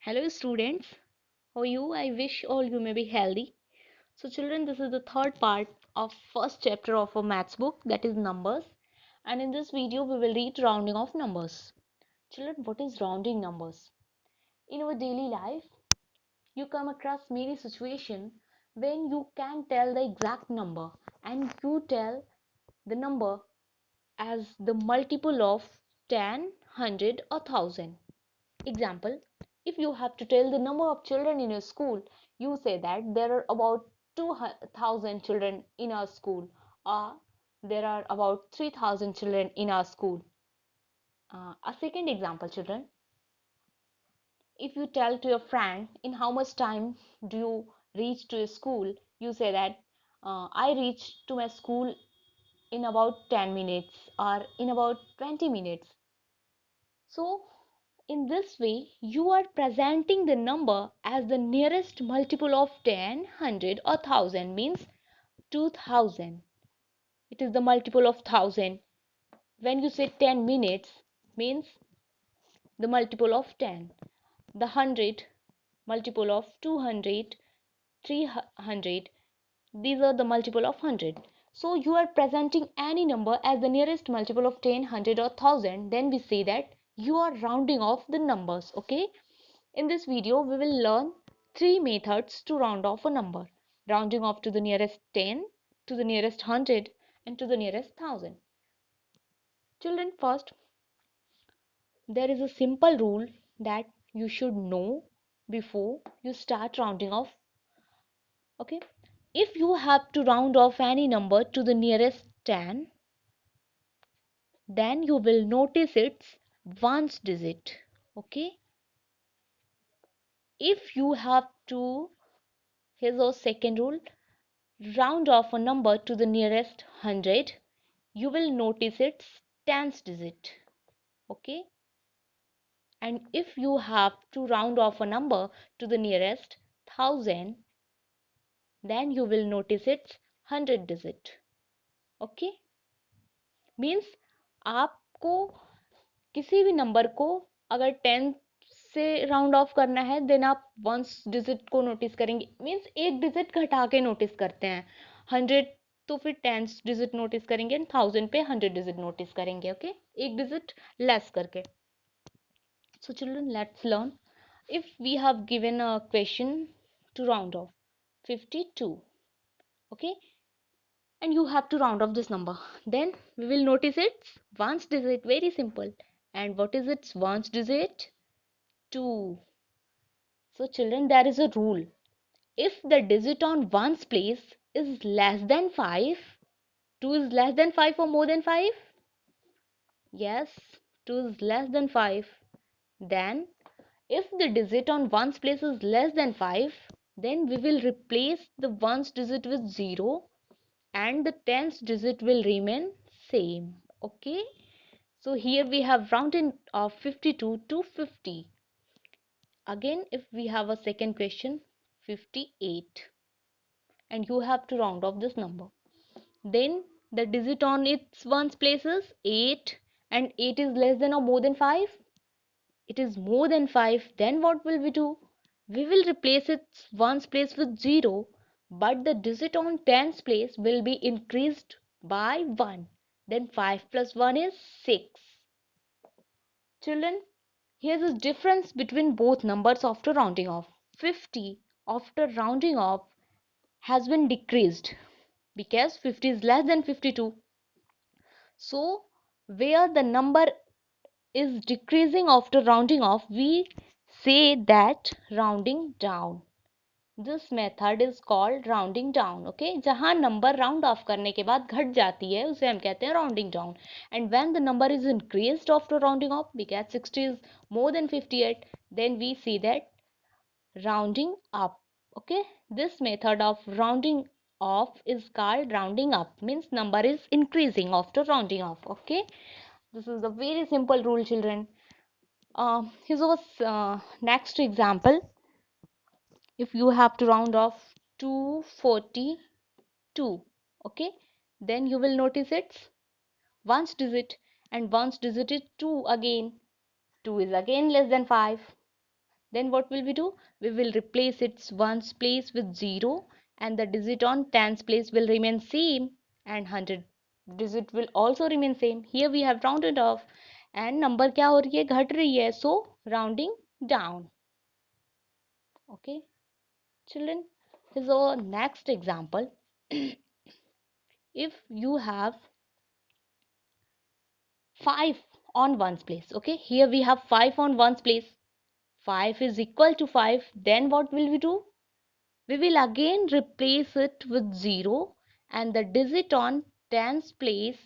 Hello students, how are you? I wish all you may be healthy. So children, this is the third part of first chapter of a maths book, that is numbers. And in this video we will read rounding of numbers. Children, what is rounding numbers? In our daily life, you come across many situations when you can tell the exact number and you tell the number as the multiple of 10, 100 or 1000. Example, if you have to tell the number of children in your school, you say that there are about 2000 children in our school, or there are about 3000 children in our school. A second example, children, if you tell to your friend in how much time do you reach to your school, you say that I reach to my school in about 10 minutes or in about 20 minutes. So in this way, you are presenting the number as the nearest multiple of 10, 100 or 1000, means 2000. It is the multiple of 1000. When you say 10 minutes, means the multiple of 10. The 100, multiple of 200, 300. These are the multiple of 100. So you are presenting any number as the nearest multiple of 10, 100 or 1000. Then we say that you are rounding off the numbers. Okay. In this video, we will learn three methods to round off a number. Rounding off to the nearest 10, to the nearest 100 and to the nearest 1000. Children, first, there is a simple rule that you should know before you start rounding off. Okay, if you have to round off any number to the nearest 10, then you will notice its ones digit. Okay, if you have to, here's our second rule, round off a number to the nearest 100, you will notice its tens digit. Okay, and if you have to round off a number to the nearest 1000, then you will notice its 100 digit. Okay, means आपको किसी भी number को अगर 10 से round of करना है then आप ones digit को नोटिस करेंगे, मीन्स एक डिजिट घटा के नोटिस करते हैं. 100 तो फिर टेंस डिजिट नोटिस करेंगे एंड 1000 पे 100 डिजिट नोटिस करेंगे. ओके, एक डिजिट लेस करके. So children, let's learn. If we have given a question to round off 52, okay, and you have to round off this number, then we will notice its ones digit. Very simple. And what is its ones digit? 2. So children, there is a rule. If the digit on ones place is less than 5, 2 is less than 5 or more than 5? Yes, 2 is less than 5. Then if the digit on ones place is less than 5, then we will replace the ones digit with 0 and the tens digit will remain same. Okay, so here we have rounded of 52 to 50. Again, if we have a second question, 58, and you have to round off this number, then the digit on its ones place is 8, and 8 is less than or more than 5. It is more than 5. Then what will we do? We will replace its ones place with 0, but the digit on tens place will be increased by 1. Then 5 plus 1 is 6. Children, here's the difference between both numbers after rounding off. 50 after rounding off has been decreased because 50 is less than 52. So where the number is decreasing after rounding off, we say that rounding down. This method is called rounding down. Okay, जहाँ number round off करने के बाद घट जाती है उसे हम कहते हैं rounding down. And when the number is increased after rounding off, because 60 is more than 58, then we see that rounding up. Okay, this method of rounding off is called rounding up, means number is increasing after rounding off. Okay, this is a very simple rule, children. Here's our next example. If you have to round off 242, okay, then you will notice it's ones digit, and ones digit is 2 again. 2 is again less than 5. Then what will we do? We will replace its ones place with 0 and the digit on tens place will remain same and 100 digit will also remain same. Here we have rounded off and number क्या हो रही है? घट रही है. So rounding down. Okay, children. Here's our next example. If you have 5 on ones place, okay, here we have 5 on ones place. 5 is equal to 5. Then what will we do? We will again replace it with 0 and the digit on tens place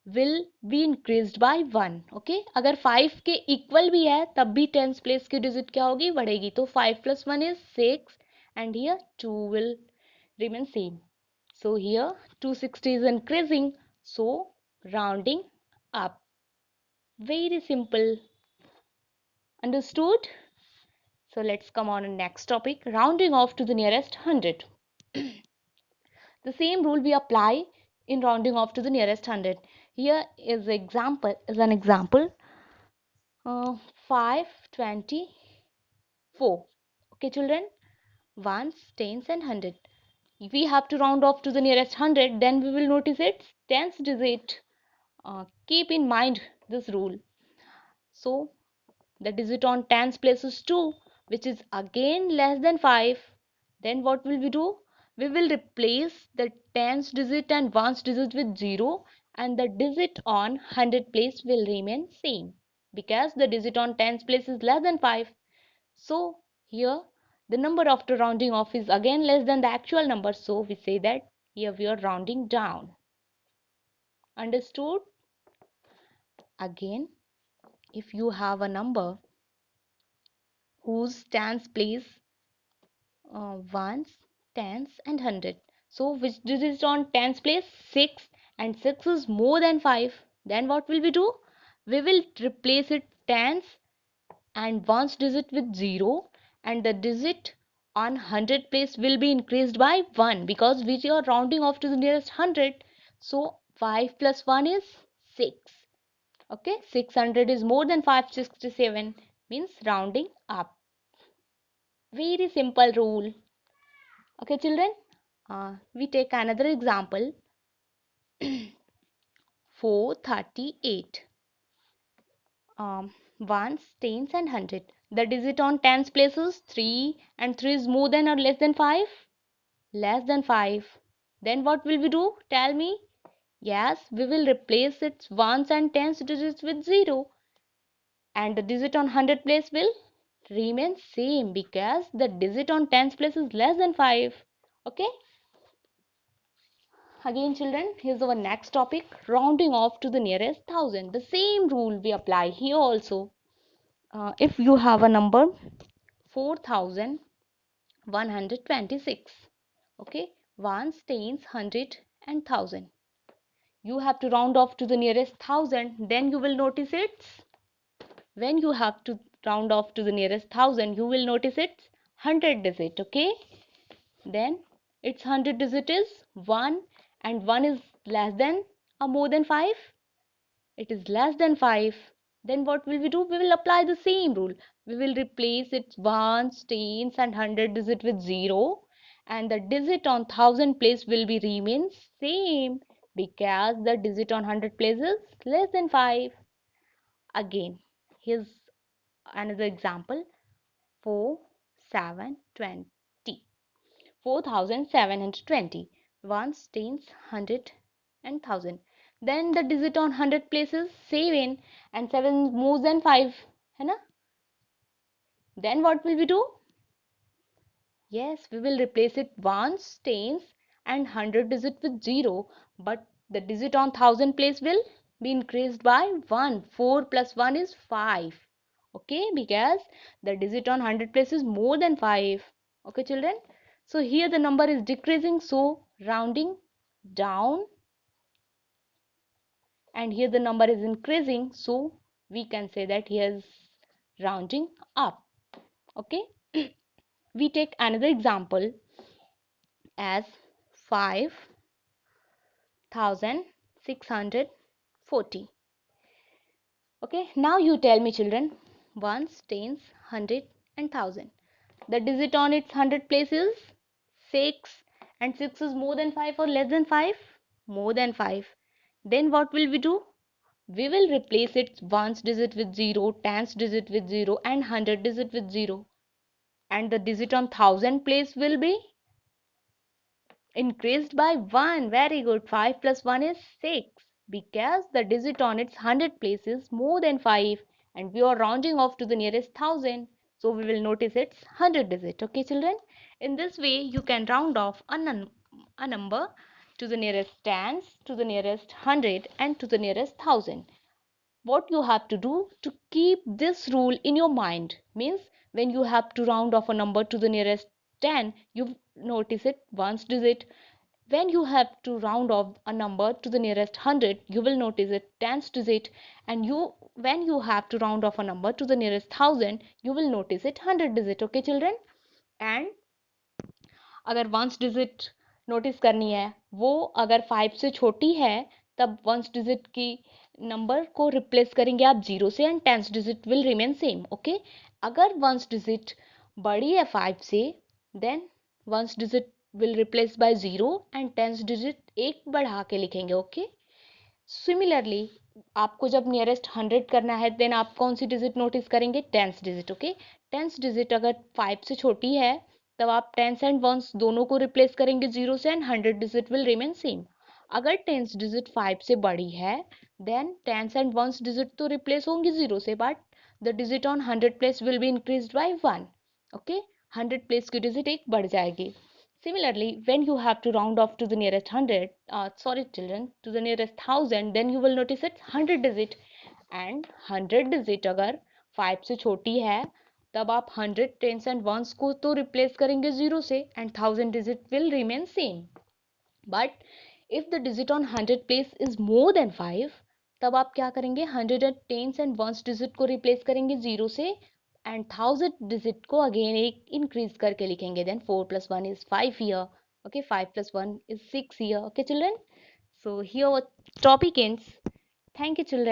will be increased by 1. Okay, अगर 5 के equal भी है तब भी tens place की digit क्या होगी? बढ़ेगी. तो 5 plus 1 is 6 and here 2 will remain same. So here 260 is increasing, so rounding up. Very simple. Understood? So let's come on to next topic, rounding off to the nearest 100. The same rule we apply in rounding off to the nearest 100. Here is an example, 524. Okay, children, ones, tens, and hundred. If we have to round off to the nearest 100, then we will notice its tens digit. Keep in mind this rule. So the digit on tens place is 2, which is again less than 5. Then what will we do? We will replace the tens digit and ones digit with 0 and the digit on 100 place will remain same because the digit on tens place is less than 5. So here the number after rounding off is again less than the actual number, so we say that here we are rounding down. Understood? Again, if you have a number whose tens place ones, tens, and hundred. So which digit on tens place? 6, and 6 is more than 5. Then what will we do? We will replace it tens and ones digit with 0 and the digit on 100 place will be increased by 1 because we are rounding off to the nearest 100. So 5 plus 1 is 6. Okay, 600 is more than 567 means rounding up. Very simple rule. Okay, children, we take another example. 438. Ones, tens, and hundred. The digit on tens places 3 and 3 is more than or less than 5? Less than 5. Then what will we do? Tell me. Yes, we will replace its ones and tens digits with 0 and the digit on 100 place will remain same because the digit on tens place is less than 5. Okay. Again, children, here's our next topic, rounding off to the nearest thousand. The same rule we apply here also. If you have a number 4126, okay, ones, tens, hundred, and thousand. You have to round off to the nearest thousand. Then you will notice it's when you have to round off to the nearest thousand, you will notice it's 100 digit. Okay, then its 100 digit is 1 and 1 is less than or more than 5. It is less than 5. Then what will we do? We will apply the same rule. We will replace its ones, tens, and 100 digit with 0 and the digit on 1000 place will be remain same because the digit on 100 place is less than 5. Again, here's another example, 4720. 4720. Ones, tens, hundred, and thousand. Then the digit on 100 places 7 and 7 more than 5. है ना? Then what will we do? Yes, we will replace it ones, tens, and 100 digit with 0. But the digit on 1000 place will be increased by 1. 4 plus 1 is 5. Okay, because the digit on 100 place is more than 5. Okay, children. So here the number is decreasing, so rounding down, and here the number is increasing, so we can say that here is rounding up. Okay, we take another example as 5640. Okay, now you tell me, children, ones, tens, hundred, and 1000. The digit on its 100 place is 6, and 6 is more than 5 or less than 5? More than 5. Then what will we do? We will replace its ones digit with 0, tens digit with 0, and 100 digit with 0. And the digit on 1000 place will be increased by 1. Very good. 5 plus 1 is 6. Because the digit on its 100 place is more than 5, and we are rounding off to the nearest 1000. So we will notice its 100 digit. Okay, children? In this way, you can round off a number to the nearest tens, to the nearest 100, and to the nearest 1000. What you have to do to keep this rule in your mind means, when you have to round off a number to the nearest 10, you notice it once digit. When you have to round off a number to the nearest 100, you will notice it tens digit. And when you have to round off a number to the nearest 1000, you will notice it 100 digit. Okay, children? And अगर ones digit notice करनी है, वो अगर 5 से छोटी है, तब ones digit की नंबर को रिप्लेस करेंगे आप 0 से, and tens digit will remain same. Okay? अगर वंस डिजिट बड़ी है 5 से, then ones digit will replace by 0, and tens digit एक बढ़ा के लिखेंगे. ओके? सिमिलरली, आपको जब नियरेस्ट 100 करना है, देन आप कौन सी डिजिट नोटिस करेंगे? Tens digit. Okay? Tens digit अगर 5 से छोटी है, तब आप टेंस एंड वंस दोनों को रिप्लेस करेंगे 0 से, and 100 digit will remain same. अगर टेंस डिजिट 5 से बड़ी है, then tens and ones digit तो रिप्लेस होंगी 0 से, but the digit on 100 place will be increased by 1. Okay? 100 place की डिजिट एक बढ़ जाएगी. Similarly, when you have to round off to the nearest 100, sorry children, to the nearest 1000, then you will notice it's 100 digit. And 100 digit अगर 5 से छोटी है, तब आप 100 tens and ones को तो replace करेंगे 0 से, and 1000 digit will remain same. But if the digit on 100 place is more than 5, तब आप क्या करेंगे? 100 tens and ones digit को replace करेंगे 0 से, and 1000 digit को again एक increase करके लिखेंगे. Then 4 plus 1 is 5 here. Okay, 5 plus 1 is 6 here. Okay, children? So here our topic ends. Thank you, children.